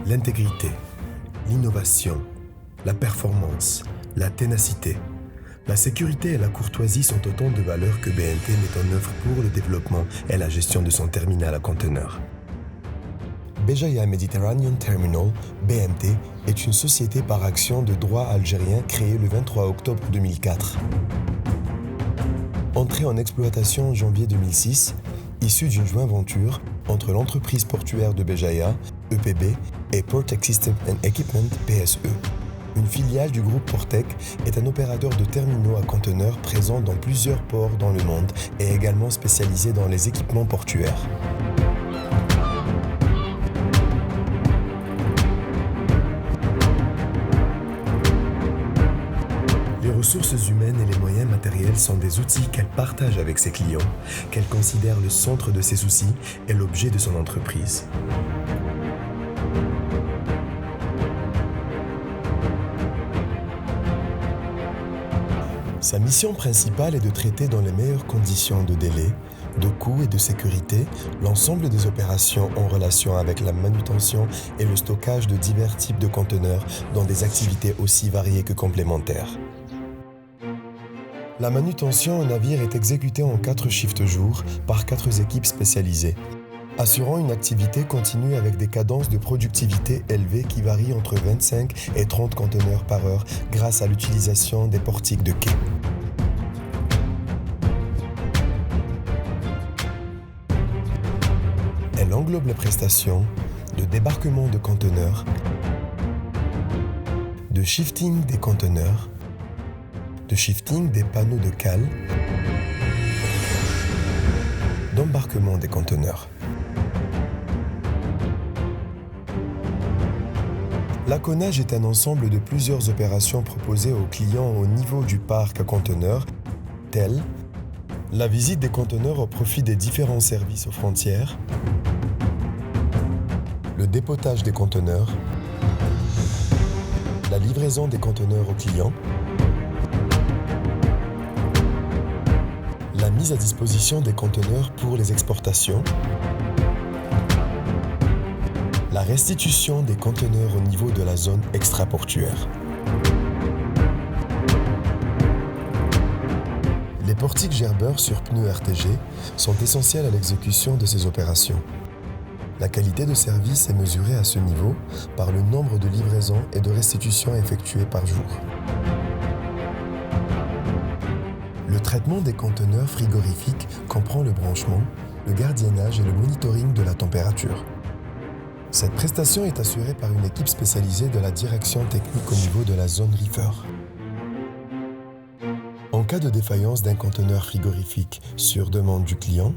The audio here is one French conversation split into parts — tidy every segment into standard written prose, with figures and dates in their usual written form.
L'intégrité, l'innovation, la performance, la ténacité, la sécurité et la courtoisie sont autant de valeurs que BNT met en œuvre pour le développement et la gestion de son terminal à conteneurs. Béjaïa Mediterranean Terminal, BMT, est une société par action de droit algérien créée le 23 octobre 2004. Entrée en exploitation en janvier 2006, issue d'une joint venture entre l'entreprise portuaire de Béjaïa, EPB, et Portec System and Equipment, PSE. Une filiale du groupe Portec est un opérateur de terminaux à conteneurs présent dans plusieurs ports dans le monde et également spécialisé dans les équipements portuaires. Les ressources humaines et les moyens matériels sont des outils qu'elle partage avec ses clients, qu'elle considère le centre de ses soucis et l'objet de son entreprise. Sa mission principale est de traiter dans les meilleures conditions de délai, de coût et de sécurité l'ensemble des opérations en relation avec la manutention et le stockage de divers types de conteneurs dans des activités aussi variées que complémentaires. La manutention au navire est exécutée en 4 shifts jour par 4 équipes spécialisées, assurant une activité continue avec des cadences de productivité élevées qui varient entre 25 et 30 conteneurs par heure grâce à l'utilisation des portiques de quai. Elle englobe les prestations de débarquement de conteneurs, de shifting des conteneurs, de shifting des panneaux de cale, d'embarquement des conteneurs. L'accownage est un ensemble de plusieurs opérations proposées aux clients au niveau du parc à conteneurs, telles la visite des conteneurs au profit des différents services aux frontières, le dépotage des conteneurs, la livraison des conteneurs aux clients, la mise à disposition des conteneurs pour les exportations, la restitution des conteneurs au niveau de la zone extraportuaire. Les portiques gerbeurs sur pneus RTG sont essentiels à l'exécution de ces opérations. La qualité de service est mesurée à ce niveau par le nombre de livraisons et de restitutions effectuées par jour. Le traitement des conteneurs frigorifiques comprend le branchement, le gardiennage et le monitoring de la température. Cette prestation est assurée par une équipe spécialisée de la direction technique au niveau de la zone reefer. En cas de défaillance d'un conteneur frigorifique sur demande du client,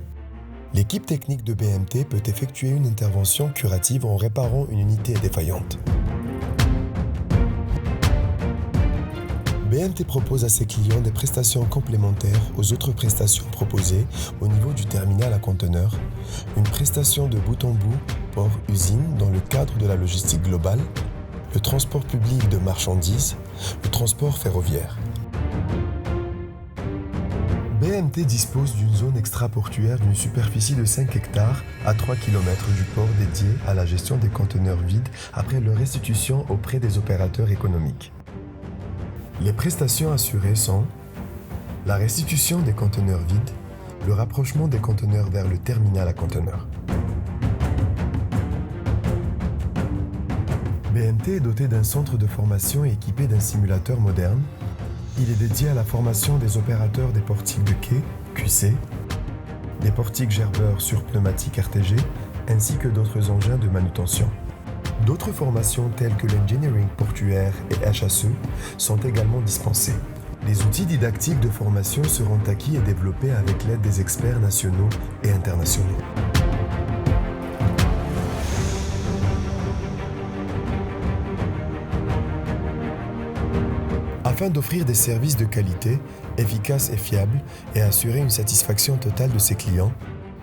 l'équipe technique de BMT peut effectuer une intervention curative en réparant une unité défaillante. BMT propose à ses clients des prestations complémentaires aux autres prestations proposées au niveau du terminal à conteneurs, une prestation de bout en bout, port-usine dans le cadre de la logistique globale, le transport public de marchandises, le transport ferroviaire. BMT dispose d'une zone extraportuaire d'une superficie de 5 hectares à 3 km du port dédié à la gestion des conteneurs vides après leur restitution auprès des opérateurs économiques. Les prestations assurées sont la restitution des conteneurs vides, le rapprochement des conteneurs vers le terminal à conteneurs. BMT est doté d'un centre de formation équipé d'un simulateur moderne. Il est dédié à la formation des opérateurs des portiques de quai, QC, des portiques gerbeurs sur pneumatique RTG, ainsi que d'autres engins de manutention. D'autres formations telles que l'engineering portuaire et HSE sont également dispensées. Les outils didactiques de formation seront acquis et développés avec l'aide des experts nationaux et internationaux. Afin d'offrir des services de qualité, efficaces et fiables et assurer une satisfaction totale de ses clients,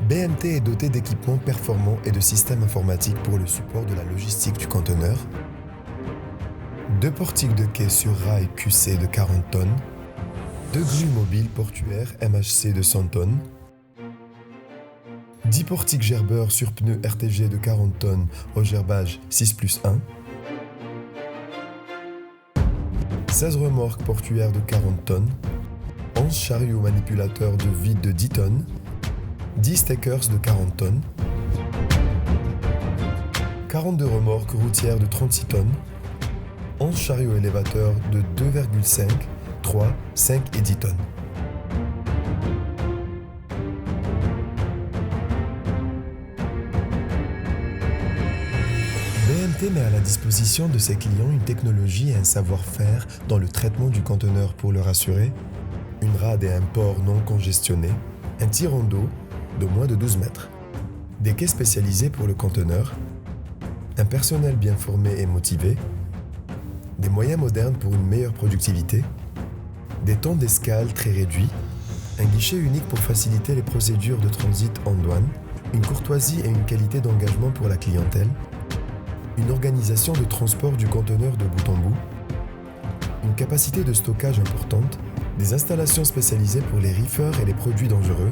BMT est doté d'équipements performants et de systèmes informatiques pour le support de la logistique du conteneur, 2 portiques de quai sur rail QC de 40 tonnes, 2 grues mobiles portuaires MHC de 100 tonnes, 10 portiques gerbeurs sur pneus RTG de 40 tonnes au gerbage 6+1, 16 remorques portuaires de 40 tonnes, 11 chariots manipulateurs de vide de 10 tonnes, 10 stackers de 40 tonnes, 42 remorques routières de 36 tonnes, 11 chariots élévateurs de 2,5, 3, 5 et 10 tonnes. BMT met à la disposition de ses clients une technologie et un savoir-faire dans le traitement du conteneur pour le rassurer, une rade et un port non congestionné, un tirant d'eau de moins de 12 mètres, des quais spécialisés pour le conteneur, un personnel bien formé et motivé, des moyens modernes pour une meilleure productivité, des temps d'escale très réduits, un guichet unique pour faciliter les procédures de transit en douane, une courtoisie et une qualité d'engagement pour la clientèle, une organisation de transport du conteneur de bout en bout, une capacité de stockage importante, des installations spécialisées pour les reefers et les produits dangereux,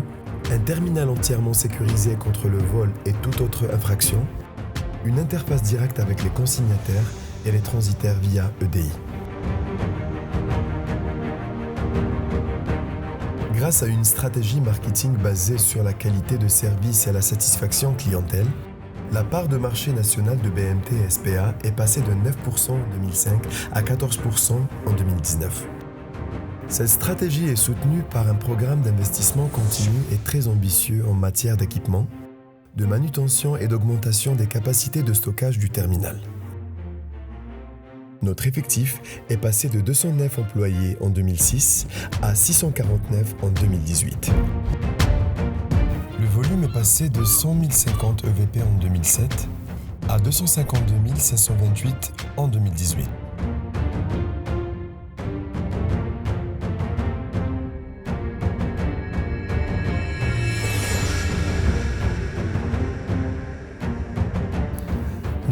un terminal entièrement sécurisé contre le vol et toute autre infraction, une interface directe avec les consignataires et les transitaires via EDI. Grâce à une stratégie marketing basée sur la qualité de service et la satisfaction clientèle, la part de marché nationale de BMT SPA est passée de 9% en 2005 à 14% en 2019. Cette stratégie est soutenue par un programme d'investissement continu et très ambitieux en matière d'équipement, de manutention et d'augmentation des capacités de stockage du terminal. Notre effectif est passé de 209 employés en 2006 à 649 en 2018. Le volume est passé de 100 050 EVP en 2007 à 252 528 en 2018.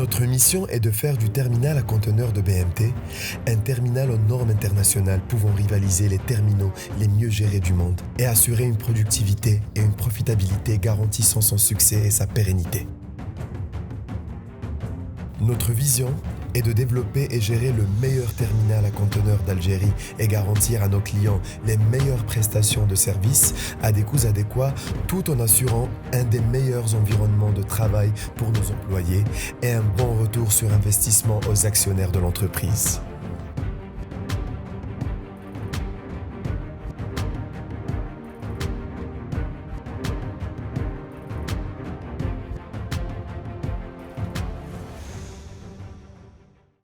Notre mission est de faire du terminal à conteneurs de BMT un terminal aux normes internationales pouvant rivaliser les terminaux les mieux gérés du monde et assurer une productivité et une profitabilité garantissant son succès et sa pérennité. Notre vision est de développer et gérer le meilleur terminal à conteneurs d'Algérie et garantir à nos clients les meilleures prestations de services à des coûts adéquats tout en assurant un des meilleurs environnements de travail pour nos employés et un bon retour sur investissement aux actionnaires de l'entreprise.